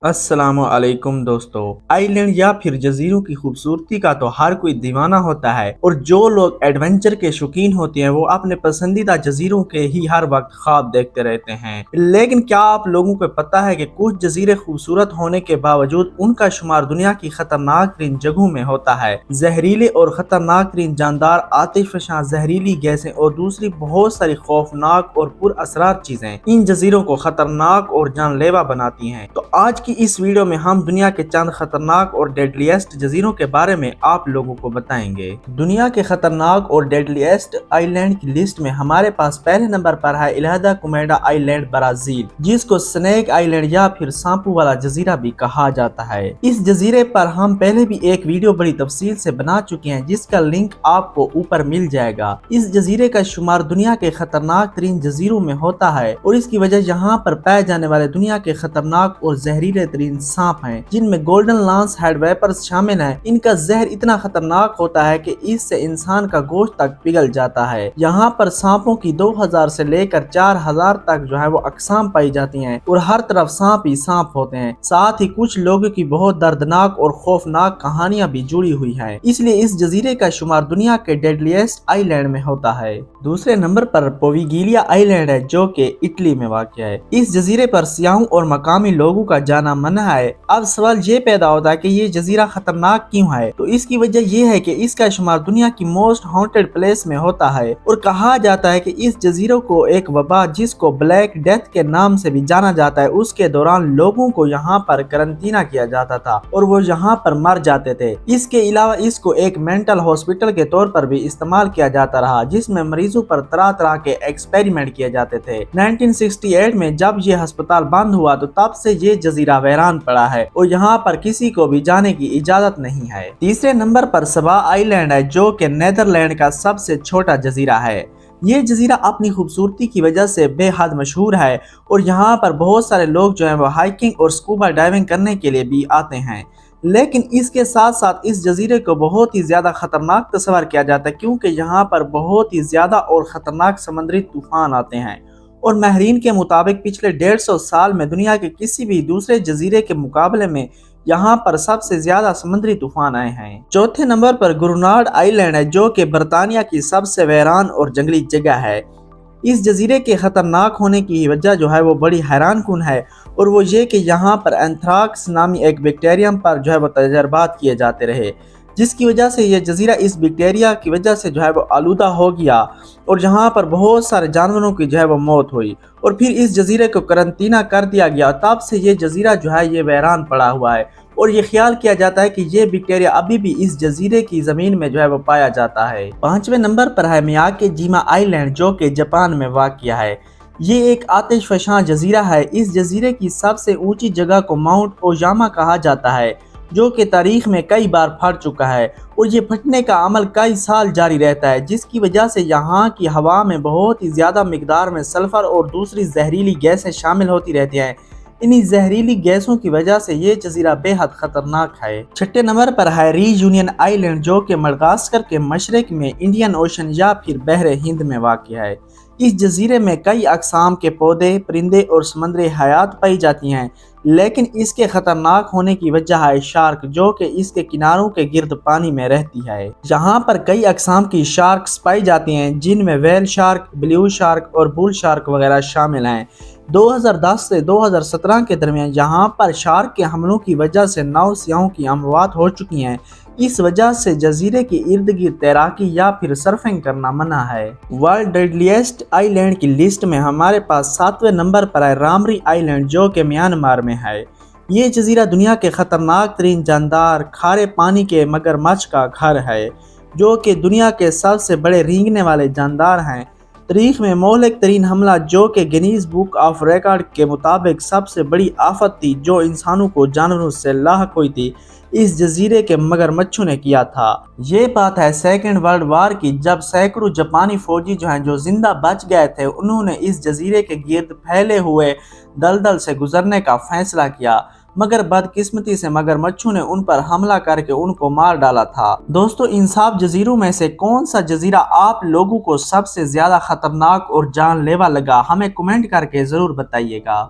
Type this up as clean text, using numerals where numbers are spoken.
अस्सलाम वालेकुम दोस्तों। आइलैंड या फिर जजीरों की खूबसूरती का तो हर कोई दीवाना होता है और जो लोग एडवेंचर के शौकीन होते हैं वो अपने पसंदीदा जजीरों के ही हर वक्त ख्वाब देखते रहते हैं। लेकिन क्या आप लोगों को पता है कि कुछ जजीरे खूबसूरत होने के बावजूद उनका शुमार दुनिया की खतरनाक तरीन जगहों में होता है। जहरीले और खतरनाक तरीन जानदार, आतिशफशां जहरीली गैसें और दूसरी बहुत सारी खौफनाक और पुरअसरार चीजें इन जजीरों को खतरनाक और जानलेवा बनाती हैं। तो आज की इस वीडियो में हम दुनिया के चंद खतरनाक और डेडलीस्ट जजीरों के बारे में आप लोगों को बताएंगे। दुनिया के खतरनाक और डेडलीस्ट आइलैंड की लिस्ट में हमारे पास पहले नंबर पर है इल्हा दा कुमेडा आइलैंड ब्राजील, जिसको स्नेक आइलैंड या फिर सांपू वाला जजीरा भी कहा जाता है। इस जजीरे पर हम पहले भी एक वीडियो बड़ी तफसील से बना चुके हैं, जिसका लिंक आपको ऊपर मिल जाएगा। इस जजीरे का शुमार दुनिया के खतरनाक तरीन जजीरों में होता है और इसकी वजह यहाँ पर पाए जाने वाले दुनिया के खतरनाक और जहरीले तरीन सांप हैं, जिनमें गोल्डन लांस हेड वेपर्स शामिल हैं। इनका जहर इतना खतरनाक होता है कि इससे इंसान का गोश्त तक पिघल जाता है। यहाँ पर सांपों की 2000 से लेकर 4000 तक जो है वो अकसाम पाई जाती हैं और हर तरफ सांप ही सांप होते हैं। साथ ही कुछ लोगों की बहुत दर्दनाक और खौफनाक कहानियां भी जुड़ी हुई हैं। इसलिए इस जजीरे का शुमार दुनिया के डेडलीस्ट आइलैंड में होता है। दूसरे नंबर पर पोविगिलिया आइलैंड है, जो कि इटली में वाक़ है। इस जजीरे पर सियाहों और मकामी लोगों का जाना मना है। अब सवाल ये पैदा होता है कि ये जजीरा खतरनाक क्यों है। तो इसकी वजह यह है कि इसका शुमार दुनिया की मोस्ट हॉन्टेड प्लेस में होता है और कहा जाता है कि इस जजीरों को एक वबा, जिसको ब्लैक डेथ के नाम से भी जाना जाता है, उसके दौरान लोगों को यहाँ पर करंटीना किया जाता था और वो यहाँ पर मर जाते थे। इसके अलावा इसको एक मेंटल हॉस्पिटल के तौर पर भी इस्तेमाल किया जाता रहा, जिसमें मरीजों पर तरह तरह के एक्सपेरिमेंट किए जाते थे। 1968 में जब ये अस्पताल बंद हुआ तो तब से ये जजीरा वीरान पड़ा है और यहाँ पर किसी को भी जाने की इजाजत नहीं है। तीसरे नंबर पर सबा आइलैंड है, जो कि नीदरलैंड का सबसे छोटा जजीरा है। ये जजीरा अपनी खूबसूरती की वजह से बेहद मशहूर है और यहाँ पर बहुत सारे लोग जो हैं वो हाइकिंग और स्कूबा डाइविंग करने के लिए भी आते हैं। लेकिन इसके साथ साथ इस जजीरे को बहुत ही ज्यादा खतरनाक तस्वर किया जाता है, क्योंकि यहाँ पर बहुत ही ज्यादा और खतरनाक समुद्री तूफान आते हैं और माहिरीन के मुताबिक पिछले 150 साल में दुनिया के किसी भी दूसरे जजीरे के मुकाबले में यहाँ पर सबसे ज्यादा समुद्री तूफान आए हैं। चौथे नंबर पर गुरनाड आइलैंड है, जो कि बरतानिया की सबसे वीरान और जंगली जगह है। इस जजीरे के खतरनाक होने की वजह जो है वो बड़ी हैरान कुन है और वो ये कि यहाँ पर एंथ्राक्स नामी एक बैक्टीरियम पर जो है वो तजर्बात किए जाते रहे, जिसकी वजह से ये जजीरा इस बैक्टीरिया की वजह से जो है वो आलूदा हो गया और यहाँ पर बहुत सारे जानवरों की जो है वो मौत हुई और फिर इस जजीरे को करंटीना कर दिया गया। तब से ये जजीरा जो है ये वीरान पड़ा हुआ है और ये ख्याल किया जाता है कि ये बैक्टीरिया अभी भी इस जजीरे की जमीन में जो है वो पाया जाता है। पांचवें नंबर पर है मियाके जिमा आइलैंड, जो कि जापान में वाक़ है। ये एक आतिशफशां जजीरा है। इस जजीरे की सबसे ऊंची जगह को माउंट ओजामा कहा जाता है, जो कि तारीख में कई बार फट चुका है और ये फटने का अमल कई साल जारी रहता है, जिसकी वजह से यहाँ की हवा में बहुत ही ज़्यादा मिकदार में सल्फर और दूसरी जहरीली गैसें शामिल होती रहती हैं। इन्हीं जहरीली गैसों की वजह से ये जजीरा बेहद खतरनाक है। छठे नंबर पर है रीयूनियन आइलैंड, जो कि मडगास्कर के मशरक में इंडियन ओशन या फिर बहरे हिंद में वाक़ है। इस जजीरे में कई अक़साम के पौधे, परिंदे और समुद्री हयात पाई जाती हैं, लेकिन इसके खतरनाक होने की वजह है शार्क, जो कि इसके किनारों के गिर्द पानी में रहती है। यहाँ पर कई अक़साम की शार्क्स पाई जाती हैं, जिनमें वेल शार्क, ब्लू शार्क और बुल शार्क वगैरह शामिल हैं। 2010 से 2017 के दरमियान यहाँ पर शार्क के हमलों की वजह से 9 सियाहों की अमवात हो चुकी हैं। इस वजह से जजीरे के इर्द गिर्द तैराकी या फिर सर्फिंग करना मना है। वर्ल्ड डेडलीस्ट आइलैंड की लिस्ट में हमारे पास 7वें नंबर पर है रामरी आइलैंड, जो कि म्यांमार में है। ये जजीरा दुनिया के खतरनाक तरीन जानदार खारे पानी के मगरमच्छ का घर है, जो कि दुनिया के सबसे बड़े रेंगने वाले जानदार हैं। तारीख में मोहलिक तरीन हमला, जो कि गिनीज बुक ऑफ रिकॉर्ड के मुताबिक सबसे बड़ी आफत थी जो इंसानों को जानवरों से लाहक हुई थी, इस जजीरे के मगरमच्छों ने किया था। ये बात है सेकेंड वर्ल्ड वार की, जब सैकड़ों जापानी फौजी जो हैं जो जिंदा बच गए थे, उन्होंने इस जजीरे के गिर्द फैले हुए दलदल से गुजरने का फैसला किया, मगर बदकिस्मती से मगरमच्छों ने उन पर हमला करके उनको मार डाला था। दोस्तों, इन सब जजीरों में से कौन सा जजीरा आप लोगों को सबसे ज्यादा खतरनाक और जानलेवा लगा, हमें कमेंट करके जरूर बताइएगा।